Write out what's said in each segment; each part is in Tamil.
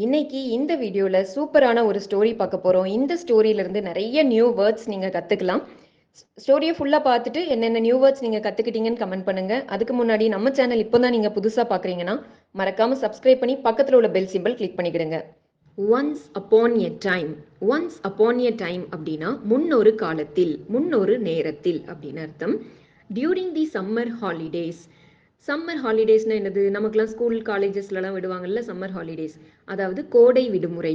இன்னைக்கு இந்த வீடியோல சூப்பரான ஒரு ஸ்டோரி பார்க்க போறோம். இந்த ஸ்டோரியில இருந்து நிறைய நியூ வேர்ட்ஸ் நீங்க கத்துக்கலாம். ஸ்டோரியை ஃபுல்லா பார்த்துட்டு என்னென்ன நியூ வேர்ட்ஸ் நீங்க கத்துக்கிட்டீங்கன்னு கமெண்ட் பண்ணுங்க. அதுக்கு முன்னாடி நம்ம சேனல் இப்போதான் நீங்க புதுசா பாக்குறீங்கன்னா மறக்காம சப்ஸ்கிரைப் பண்ணி பக்கத்துல உள்ள பெல் சிம்பிள் கிளிக் பண்ணிக்கிடுங்க. Once upon a time. Once upon a time அப்படின்னா முன்னொரு காலத்தில், முன்னொரு நேரத்தில் அப்படின்னு அர்த்தம். During the summer holidays. Summer ஹாலிடேஸ்னா என்னது? நமக்குலாம் ஸ்கூல் காலேஜஸ்லலாம் விடுவாங்கல்ல சம்மர் ஹாலிடேஸ், அதாவது கோடை விடுமுறை.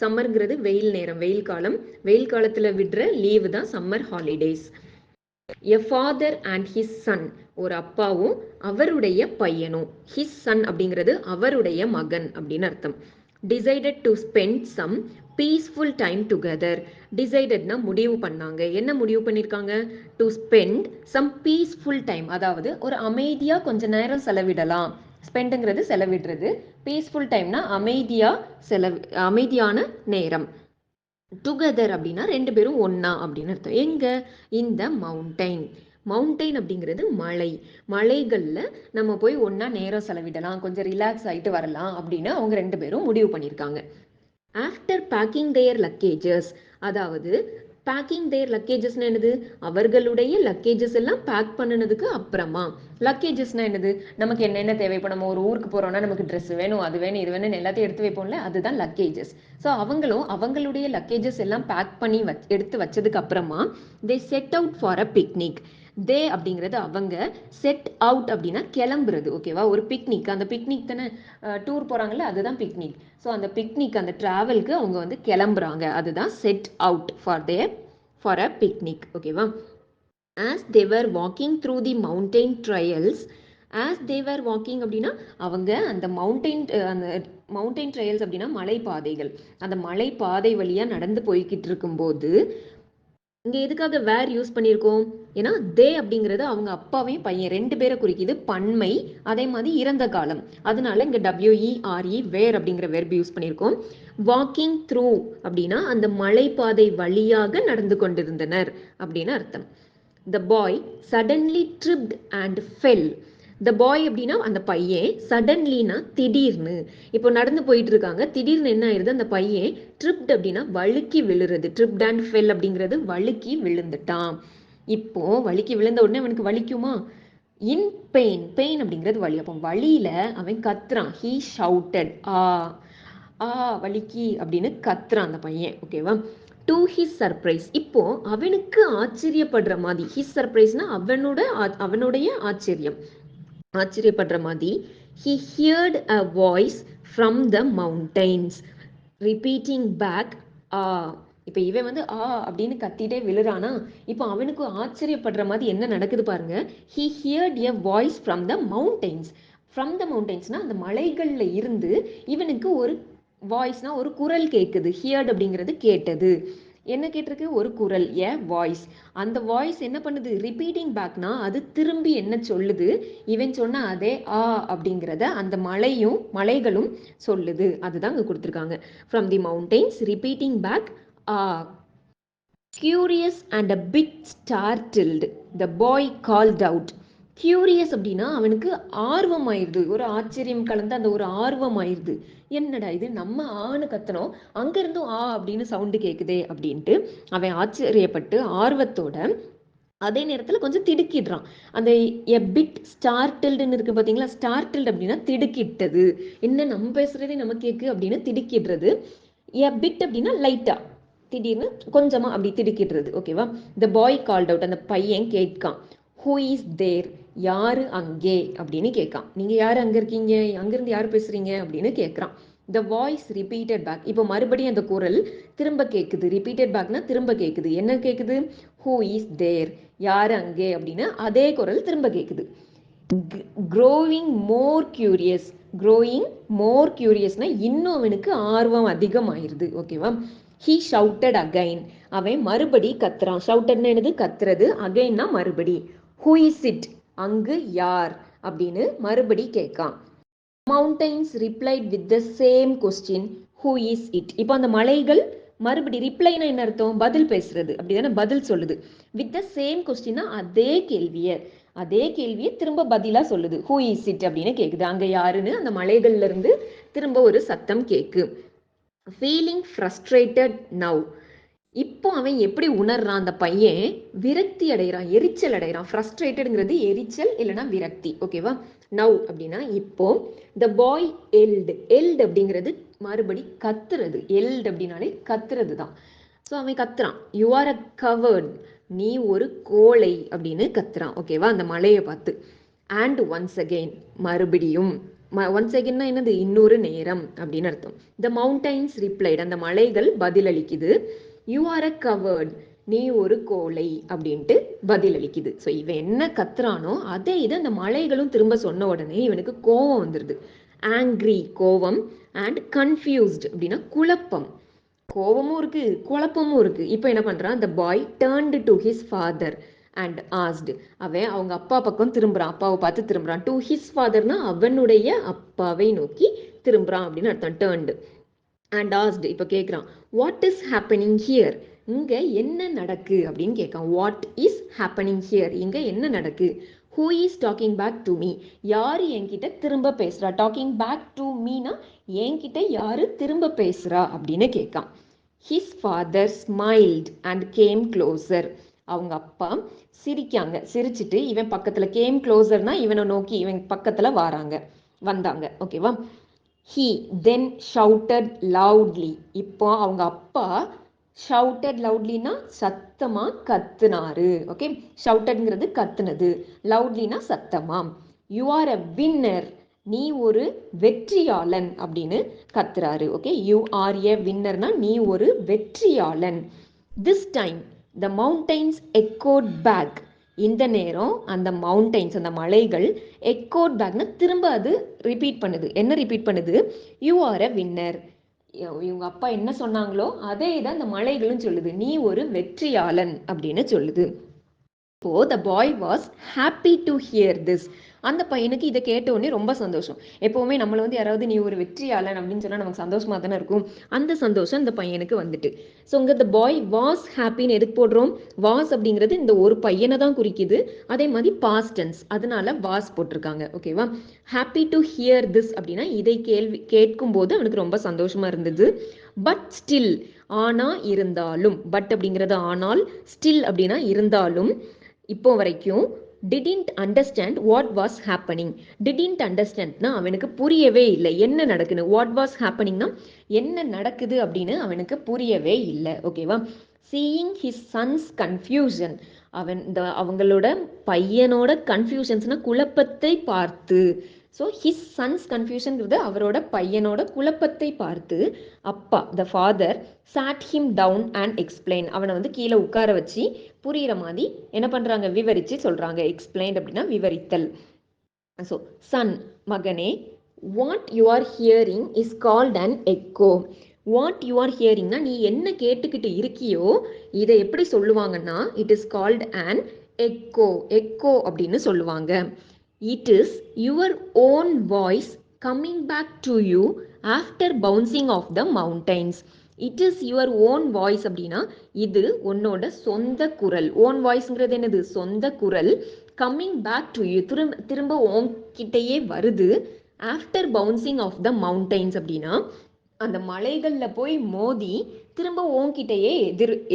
சம்மர்ங்கிறது வெயில் நேரம், வெயில் காலம். வெயில் காலத்துல விடுற லீவு தான் summer holidays. A father and his son, ஒரு அப்பாவும் அவருடைய பையனும். ஹிஸ் சன் அப்படிங்கிறது அவருடைய மகன் அப்படின்னு அர்த்தம். Decided to spend some peaceful time together. டிசைடட்னா முடிவு பண்ணாங்க. என்ன முடிவு பண்ணியிருக்காங்க? To spend some peaceful time, அதாவது ஒரு அமைதியா கொஞ்ச நேரம் செலவிடலாம். ஸ்பெண்டுங்கிறது செலவிடுறது, பீஸ்ஃபுல் டைம்னா அமைதியான நேரம். டுகெதர் அப்படின்னா ரெண்டு பேரும் ஒன்னா அப்படின்னு அர்த்தம். எங்க? இந்த மவுண்டைன். மவுண்டைன் அப்படிங்கிறது மலை. மலைகள்ல நம்ம போய் ஒன்னா நேரம் செலவிடலாம், கொஞ்சம் ரிலாக்ஸ் ஆயிட்டு வரலாம் அப்படின்னு அவங்க ரெண்டு பேரும் முடிவு பண்ணியிருக்காங்க. ஆஃப்டர் பேக்கிங் தேர் லக்கேஜஸ், அதாவது பேக்கிங் தேர் லக்கேஜஸ்னா என்னது? அவர்களுடைய லக்கேஜஸ் எல்லாம் பேக் பண்ணினதுக்கு அப்புறமா. லக்கேஜஸ்னா என்னது? நமக்கு என்னென்ன தேவைப்படும்? நம்ம ஒரு ஊருக்கு போறோம்னா நமக்கு ட்ரெஸ் வேணும், அது வேணும், இது வேணும், எல்லாத்தையும் எடுத்து வைப்போம்ல, அதுதான் லக்கேஜஸ். ஸோ அவங்களும் அவங்களுடைய லக்கேஜஸ் எல்லாம் பேக் பண்ணி எடுத்து வச்சதுக்கு அப்புறமா they set out for a picnic. They அப்படிங்கிறது அவங்க, செட் அவுட் அப்படின்னா கிளம்புறது. ஓகேவா? ஒரு பிக்னிக், அந்த பிக்னிக் தானே டூர் போறாங்கல்ல, அதுதான் பிக்னிக். ஸோ அந்த பிக்னிக், அந்த டிராவலுக்கு அவங்க வந்து கிளம்புறாங்க, அதுதான் set out for a picnic. ஓகேவா? As they were walking through the mountain trails. As they were walking அப்படின்னா அவங்க அந்த மவுண்டைன் ட்ரையல்ஸ் அப்படின்னா மலைப்பாதைகள். அந்த மலைப்பாதை வழியா நடந்து போய்கிட்டு இருக்கும்போது, இங்க எதுக்காக வேர் யூஸ் பண்ணியிருக்கோம்? ஏன்னா தே அப்படிங்கிறது அவங்க அப்பாவையும் பையன் ரெண்டு பேரை குறிக்குது, பன்மை. அதே மாதிரி இறந்த காலம், அதனால இங்க WERE வேர் அப்படிங்கிற வெர்ப் யூஸ் பண்ணியிருக்கோம். வாக்கிங் த்ரூ அப்படின்னா அந்த மலைப்பாதை வழியாக நடந்து கொண்டிருந்தனர் அப்படின்னு அர்த்தம். The boy suddenly tripped and fell. த பாய் அப்படின்னா அந்த பையன், சடன்லினா திடீர்னு. இப்போ நடந்து போயிட்டு இருக்காங்க, திடீர்னு என்ன ஆயிருது? அந்த பையன் ட்ரிப்ட் அப்படின்னா வழுக்கி விழுறது. ட்ரிப்ட் அண்ட் ஃபெல் அப்படிங்கிறது வழுக்கி விழுந்துட்டான். இப்போ வழுக்கி விழுந்த உடனே அவனுக்கு வலிக்குமா? இன் பெயின். பெயின் அப்படிங்கிறது வலி. அப்போ வலியில அவன் கத்துறான். He shouted. ஆ வலிக்கி அப்படின்னு கத்துறான் அந்த பையன். ஓகேவா? டு ஹிஸ் சர்ப்ரைஸ், இப்போ அவனுக்கு ஆச்சரியப்படுற மாதிரி. ஹிஸ் சர்ப்ரைஸ்னா அவனுடைய ஆச்சரியப்படுற மாதிரி. he heard a voice from the mountains repeating back இப்போ இவன் வந்து அப்படின்னு கத்திட்டே விழுறானா, இப்போ அவனுக்கு ஆச்சரியப்படுற மாதிரி என்ன நடக்குது பாருங்க. he heard a voice from the mountains. from the mountainsனா அந்த மலைகள்ல இருந்து இவனுக்கு ஒரு வாய்ஸ்னா ஒரு குரல் கேட்குது. ஹியர்ட் அப்படிங்கிறது கேட்டது. என்ன கேட்டிருக்கு? ஒரு குரல், ஏ வாய்ஸ். அந்த வாய்ஸ் என்ன பண்ணுது? ரிப்பீட்டிங் பேக்னா அது திரும்பி என்ன சொல்லுது? இவன் சொன்ன அதே அப்படிங்கிறத அந்த மலைகளும் சொல்லுது. அதுதான் அங்க கொடுத்துருக்காங்க. From the mountains repeating back curious and a bit startled the boy called out. Curious அப்படின்னா அவனுக்கு ஆர்வம் ஆயிடுது, ஒரு ஆச்சரியம் கலந்து அந்த ஒரு ஆர்வம் ஆயிடுது. என்னடா இது, நம்ம ஆன்னு கத்தனோம், அங்கிருந்தும் அப்படின்னு சவுண்டு கேட்குதே அப்படின்ட்டு அவன் ஆச்சரியப்பட்டு ஆர்வத்தோட அதே நேரத்தில் கொஞ்சம் திடுக்கிடுறான். அந்த எ பிட் ஸ்டார்டில்டுன்னு இருக்கு பார்த்தீங்களா? ஸ்டார்டில்டு அப்படின்னா திடுக்கிட்டது. என்ன நம்ம பேசுறதே நம்ம கேட்கு அப்படின்னு திடுக்கிடுறது. எ பிட் அப்படின்னா லைட்டா, திடீர்னு கொஞ்சமா அப்படி திடுக்கிடுறது. ஓகேவா? த பாய் கால்ட் அவுட், அந்த பையன் கேட்கான். ஹூ இஸ் தேர், யாரு அங்கே அப்படின்னு கேட்கான். நீங்க யாரு அங்க இருக்கீங்க, அங்கிருந்து யார் பேசுறீங்க அப்படின்னு கேட்கறான். த வாய்ஸ் ரிப்பீட்டட் பேக், இப்போ மறுபடியும் அந்த குரல் திரும்ப கேட்குது. ரிப்பீட்டட் பேக்னா திரும்ப கேட்குது. என்ன கேட்குது? ஹூ இஸ் தேர், யாரு அங்கே அப்படின்னு அதே குரல் திரும்ப கேட்குது. growing more curious. growing more curiousனா இன்னும் அவனுக்கு ஆர்வம் அதிகமாயிருது. ஓகேவா? he shouted again, அவன் மறுபடி கத்துறான். ஷவுட்டட்னா என்னது? கத்துறது. அகைன்னா மறுபடி. who is it, அங்கு யார் அப்படின்னு மறுபடி கேட்கான். mountains replied with the same question, who is it. இப்போ அந்த மலைகள் மறுபடி ரிப்ளைனா என்ன அர்த்தம்? பதில் பேசுறது, அப்படிதானே? பதில் சொல்லுது. வித் த சேம் கொஸ்டின்னா அதே கேள்வியை, அதே கேள்வியை திரும்ப பதிலா சொல்லுது. ஹூ இஸ் இட் அப்படின்னு கேக்குது. அங்க யாருன்னு அந்த மலைகள்ல இருந்து திரும்ப ஒரு சத்தம் கேக்கு. Feeling frustrated now. இப்போ அவன் எப்படி உணர்றான்? அந்த பையன் விரக்தி அடைகிறான், எரிச்சல் அடைகிறான். ஃப்ரஸ்ட்ரேட்டடுங்கிறது எரிச்சல் இல்லைன்னா விரக்தி. ஓகேவா? நவ் அப்படின்னா இப்போ. த பாய் எல்டு அப்படிங்கிறது மறுபடி கத்துறது. எல்டு அப்படின்னாலே கத்துறது தான். ஸோ அவன் கத்துறான். யூ ஆர் அ கவர்ட், நீ ஒரு கோழை அப்படின்னு கத்துறான். ஓகேவா? அந்த மலையை பார்த்து. அண்ட் ஒன்ஸ் அகெயின், மறுபடியும். ஒன்ஸ் அகெயின்னா என்னது? இன்னொரு நேரம் அப்படின்னு அர்த்தம். த மவுண்டைன்ஸ் ரிப்ளைட், அந்த மலைகள் பதிலளிக்குது. யூ ஆர் அ கவர்ட், நீ ஒரு கோழை அப்படின்ட்டு பதிலளிக்குது. ஸோ இவன் என்ன கத்துறானோ அதே இது அந்த மலைகளும் திரும்ப சொன்ன உடனே இவனுக்கு கோவம் வந்துடுது. ஆங்க்ரி, கோவம். அண்ட் கன்ஃபியூஸ்ட் அப்படின்னா குழப்பம். கோவமும் இருக்கு, குழப்பமும் இருக்கு. இப்போ என்ன பண்றான்? the boy turned to his father and asked. அவன் அவங்க அப்பா பக்கம் திரும்புறான், அப்பாவை பார்த்து திரும்புறான். to his fatherனா அவனுடைய அப்பாவை நோக்கி திரும்புறான் அப்படின்னு அர்த்தம். turned and asked, இப்போ கேட்குறான், what is happening here, இங்க என்ன நடக்கு அப்படின்னு கேட்கான். what is happening here, இங்க என்ன நடக்கு. who is talking back to me, யாரு என்கிட்ட திரும்ப பேசுறா. talking back to meனா என்கிட்ட யாரு திரும்ப பேசுறா அப்படின்னு கேட்கான். his father smiled and came closer. அவங்க அப்பா சிரிக்காங்க, சிரிச்சிட்டு இவன் பக்கத்துல, கேம் க்ளோசர்னா இவனை நோக்கி, இவன் பக்கத்துல வந்தாங்க. ஓகேவா? he then shouted loudly. இப்போ அவங்க அப்பா shouted loudlyனா சத்தமா கத்துனாரு. ஓகே, ஷவுட்டட்ங்கிறது கத்துனது, லவுட்லினா சத்தமா. you are a winner, நீ ஒரு வெற்றியாளன் அப்படின்னு கத்துறாரு. ஓகே, யூ ஆர் ஏ வின்னர்னா நீ ஒரு வெற்றியாளன். This time the mountains echoed back. இந்த நேரம் அந்த மவுண்டைன்ஸ், அந்த மலைகள் எக்கோட் பேக்னா திரும்ப அது ரிப்பீட் பண்ணுது. என்ன ரிப்பீட் பண்ணுது? You are a winner. இவங்க அப்பா என்ன சொன்னாங்களோ அதே தான் இந்த மலைகளும் சொல்லுது. நீ ஒரு வெற்றியாளன் அப்படின்னு சொல்லுது. இப்போ the boy was happy to hear this. அந்த பையனுக்கு இதை கேட்ட உடனே ரொம்ப சந்தோஷம். எப்பவுமே நம்மளை வந்து யாராவது நீ ஒரு வெற்றியாளன் அப்படின்னு சொன்னா நமக்கு சந்தோஷமா தானே இருக்கும். அந்த சந்தோஷம் இந்த பையனுக்கு வந்துட்டு. ஸோ இங்க the boy was happyன்னு எதுக்கு போடுறோம்? was அப்படிங்கிறது இந்த ஒரு பையனை தான் குறிக்குது. அதே மாதிரி past tense, அதனால was போட்டிருக்காங்க. ஓகேவா? happy to hear this அப்படின்னா இதை கேட்கும் போது அவனுக்கு ரொம்ப சந்தோஷமா இருந்தது. பட் ஸ்டில், ஆனா இருந்தாலும். பட் அப்படிங்கிறது ஆனால், ஸ்டில் அப்படின்னா இருந்தாலும், இப்போ வரைக்கும் didn't understand what was happening. didn't understandனா அவனுக்கு புரியவே இல்லை என்ன நடக்குன்னு. what was happeningனா என்ன நடக்குது அப்படின்னு அவனுக்கு புரியவே இல்லை. ஓகேவா? seeing his son's confusion, அவங்களோட பையனோட கன்ஃபியூஷன்ஸ்னா குழப்பத்தை பார்த்து. ஸோ ஹிஸ் சன்ஸ் கன்ஃபியூஷன்ங்கிறது அவரோட பையனோட குழப்பத்தை பார்த்து அப்பா, the father, sat him down and explain, அவனை வந்து கீழே உட்கார வச்சு புரிகிற மாதிரி என்ன பண்ணுறாங்க? விவரித்து சொல்கிறாங்க. எக்ஸ்பிளைன் அப்படின்னா விவரித்தல். ஸோ சன், மகனே, what you are hearing is called an echo. What you are ஹியரிங்னா நீ என்ன கேட்டுக்கிட்டு இருக்கியோ இதை எப்படி சொல்லுவாங்கன்னா it is called an echo. Echo அப்படின்னு சொல்லுவாங்க. It is your own voice coming back to you after bouncing off the mountains. It is your own voice அப்படின்னா இது உன்னோட சொந்த குரல். ஓன் வாய்ஸ்ங்கிறது என்னது? சொந்த குரல். கம்மிங் பேக் டு யூ, திரும்ப உன்கிட்டயே வருது. After bouncing off the mountains அப்படின்னா அந்த மலைகளில் போய் மோதி திரும்ப உன்கிட்டயே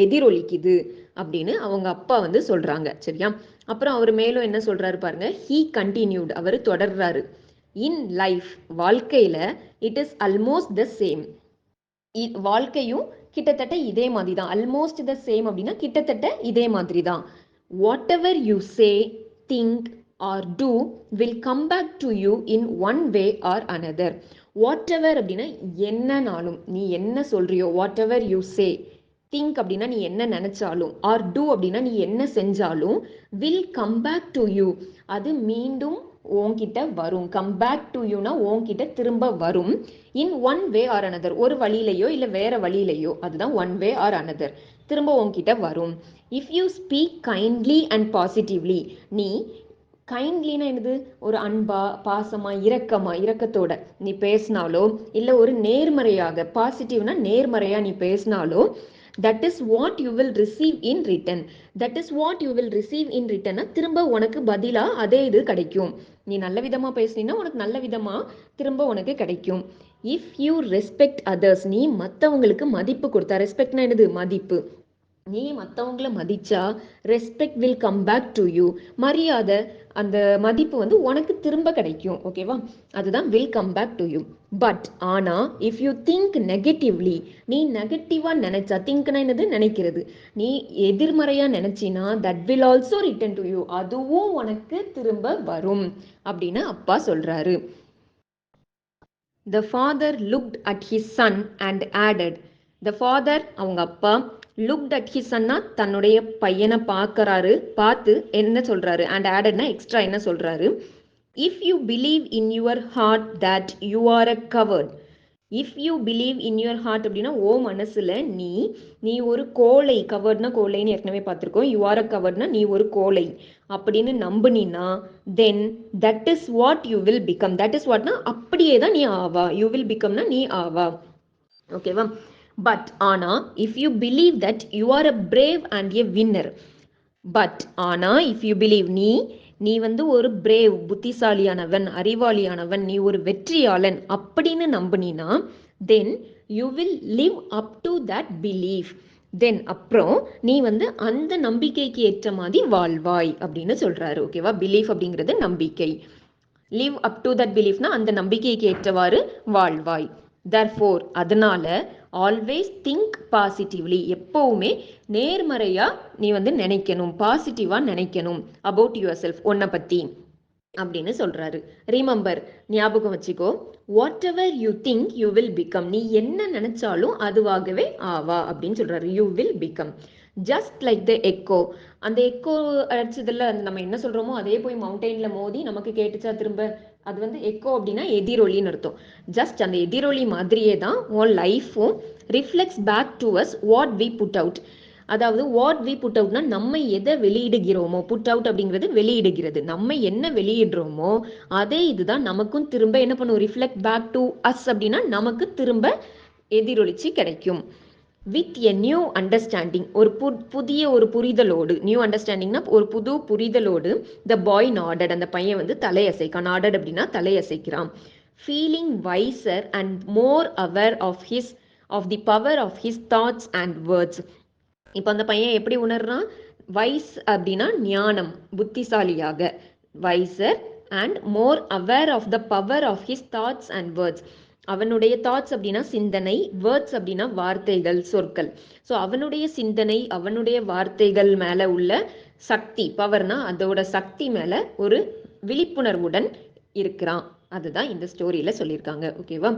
எதிரொலிக்குது அப்படின்னு அவங்க அப்பா வந்து சொல்கிறாங்க. சரியா? அப்புறம் அவர் மேலும் என்ன சொல்கிறாரு பாருங்க. ஹீ கண்டினியூட், அவர் தொடர்றாரு. இன் லைஃப், வாழ்க்கையில், it is almost the same. வாழ்க்கையும் கிட்டத்தட்ட இதே மாதிரி தான். அல்மோஸ்ட் த சேம் அப்படின்னா கிட்டத்தட்ட இதே மாதிரி தான். Whatever you say, think or do will come back to you in one way or another. Whatever அப்படின்னா என்னனாலும், நீ என்ன சொல்றியோ, whatever you say, think அப்படின்னா நீ என்ன நினைச்சாலும், ஆர் டூ அப்படின்னா நீ என்ன செஞ்சாலும், will come back to you, அது மீண்டும் உன்கிட்ட வரும். கம் பேக் டு யூனா உன்கிட்ட திரும்ப வரும். In one way or another, ஒரு வழியிலையோ இல்லை வேற வழியிலையோ, அதுதான் ஒன் வே ஆர் அனதர், திரும்ப உன்கிட்ட வரும். If you speak kindly and positively, நீ கைண்ட்லினா என்னது? ஒரு அன்பா, பாசமா, இரக்கத்தோட நீ பேசினாலோ, இல்லை ஒரு நேர்மறையாக, பாசிட்டிவ்னா நேர்மறையாக நீ பேசினாலோ, that is what you will receive in return. That is what you will receive in ரிட்டன்னா திரும்ப உனக்கு பதிலாக அதே இது கிடைக்கும். நீ நல்ல விதமாக பேசுனீன்னா உனக்கு நல்ல விதமாக திரும்ப உனக்கு கிடைக்கும். இஃப் யூ ரெஸ்பெக்ட் அதர்ஸ், நீ மற்றவங்களுக்கு மதிப்பு கொடுத்தா, ரெஸ்பெக்ட்னா என்னது, மதிப்பு. நீ மற்றவங்களை மதிச்சா respect will come back to you, மரியாதை அந்த மதிப்பு வந்து உனக்கு திரும்ப கிடைக்கும். ஓகேவா, அதுதான் will come back to you. But ஆனா இஃப் யூ திங்க் நெகட்டிவ்லி, நீ நெகட்டிவா நினைச்சா, திங்க்னா என்னது, நினைக்கிறது, நீ எதிர்மறையா நினைச்சினா that will also return to you, அதுவும் உனக்கு திரும்ப வரும் அப்படின்னு அப்பா சொல்றாரு. The father looked at his son and added. The father, அவங்க அப்பா, looked at his son, தன்னுடைய பையனை பார்க்கறாரு, பார்த்து என்ன சொல்றாரு, and addedனா எக்ஸ்ட்ரா என்ன சொல்றாரு, if you believe in your heart that you are a coward. If you believe in your heart அப்படின்னா ஓ மனசுல நீ ஒரு கோழை, கவர்ட்னா கோழைன்னு ஏற்கனவே பார்த்துருக்கோம், யூ ஆர் அ கவர்ட்னா நீ ஒரு கோழை அப்படின்னு நம்புனா, then that is what you will become. That is வாட்னா அப்படியே தான் நீ ஆவா, யூ வில் பிகம்னா நீ ஆவா. ஓகேவா, பட் ஆனா if you believe that you are a brave and a winner. But ஆனா இஃப் யூ பிலீவ், நீ வந்து ஒரு பிரேவ், புத்திசாலியானவன், அறிவாளியானவன், நீ ஒரு வெற்றியாளன் அப்படின்னு நம்பினா, then you will live up to that belief. Then அப்புறம் நீ வந்து அந்த நம்பிக்கைக்கு ஏற்ற மாதிரி வாழ்வாய் அப்படின்னு சொல்றாரு. ஓகேவா, பிலீஃப் அப்படிங்கிறது நம்பிக்கை, லிவ் அப் டு தட் பிலீஃப்னா அந்த நம்பிக்கைக்கு ஏற்றவாறு வாழ்வாய். தர்ஃபோர், அதனால ஆல்வேஸ் திங்க் பாசிட்டிவ்லி, எப்பவுமே நேர்மறையா நீ வந்து நினைக்கணும், பாசிட்டிவா நினைக்கணும் அபவுட் யுவர் செல்ஃப், உன்னை பத்தி அப்படின்னு சொல்றாரு. ரிமெம்பர், ஞாபகம் வச்சுக்கோ, what ever you think you will become, நீ என்ன நினைச்சாலும் அதுவாகவே ஆவா அப்படின்னு சொல்றாரு. You will become just like the echo. அந்த எக்கோ அடிச்சதுல நம்ம என்ன சொல்றோமோ அதே போய் மவுண்டெயின்ல மோதி நமக்கு கேட்டுச்சா திரும்ப, அது வந்து எக்கோ அப்படின்னா எதிரொலின்னு அர்த்தம். ஜஸ்ட் அந்த எதிரொலி மாதிரியே தான் உன் லைஃப்பும் reflects back to us what we put out. அதாவது வாட் வி புட் அவுட்னா நம்ம எதை வெளியிடுகிறோமோ, புட் அவுட் அப்படிங்கிறது வெளியிடுகிறது, நம்ம என்ன வெளியிடுறோமோ அதே இதுதான் நமக்கும் திரும்ப என்ன பண்ணும், ரிஃப்ளெக்ட் பேக் டு அஸ் அப்படின்னா நமக்கு திரும்ப எதிரொலிச்சு கிடைக்கும். வித் எ நியூ அண்டர்ஸ்டாண்டிங், ஒரு புதிய ஒரு புரிதலோடு, நியூ அண்டர்ஸ்டாண்டிங்னா ஒரு புது புரிதலோடு, த பாய் நாடட், அந்த பையன் வந்து தலையசைக்கான். நாடட் அப்படின்னா தலையசைக்கிறான். Feeling wiser and more aware of the power of his thoughts and words. இப்போ அந்த பையன் எப்படி உணர்றான், வைஸ் அப்படின்னா ஞானம், புத்திசாலியாக, wiser and more aware of the power of his thoughts and words. அவனுடைய தாட்ஸ் அப்படின்னா சிந்தனை, வேர்ட்ஸ் அப்படின்னா வார்த்தைகள், சொற்கள். ஸோ அவனுடைய சிந்தனை, அவனுடைய வார்த்தைகள் மேலே உள்ள சக்தி, பவர்னா அதோட சக்தி மேலே ஒரு விழிப்புணர்வுடன் இருக்கிறான். அதுதான் இந்த ஸ்டோரியில் சொல்லியிருக்காங்க. ஓகேவா,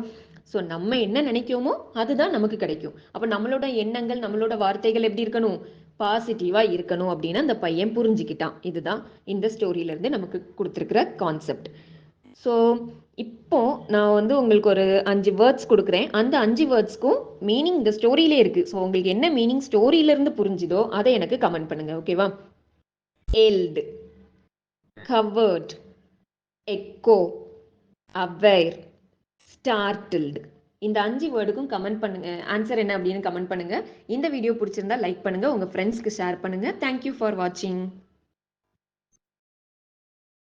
ஸோ நம்ம என்ன நினைக்கிறோமோ அதுதான் நமக்கு கிடைக்கும். அப்போ நம்மளோட எண்ணங்கள், நம்மளோட வார்த்தைகள் எப்படி இருக்கணும், பாசிட்டிவாக இருக்கணும் அப்படின்னு அந்த பையன் புரிஞ்சுக்கிட்டான். இதுதான் இந்த ஸ்டோரியிலேருந்து நமக்கு கொடுத்துருக்கிற கான்செப்ட். ஸோ இப்போ நான் வந்து உங்களுக்கு ஒரு 5 வேர்ட்ஸ் கொடுக்குறேன். அந்த 5 வேர்ட்ஸ்க்கும் மீனிங் இந்த ஸ்டோரியிலே இருக்குது. ஸோ உங்களுக்கு என்ன மீனிங் ஸ்டோரியிலேருந்து புரிஞ்சுதோ அதை எனக்கு கமெண்ட் பண்ணுங்கள். ஓகேவா, எல்டு, கவர்ட், எக்கோ, அவேர், ஸ்டார்டில்டு. இந்த 5 வேர்டுக்கும் கமெண்ட் பண்ணுங்க, ஆன்சர் என்ன அப்படின்னு கமெண்ட் பண்ணுங்க. இந்த வீடியோ பிடிச்சிருந்தா லைக் பண்ணுங்க, உங்க ஃப்ரெண்ட்ஸ்க்கு ஷேர் பண்ணுங்க. தேங்க்யூ ஃபார் வாட்சிங்.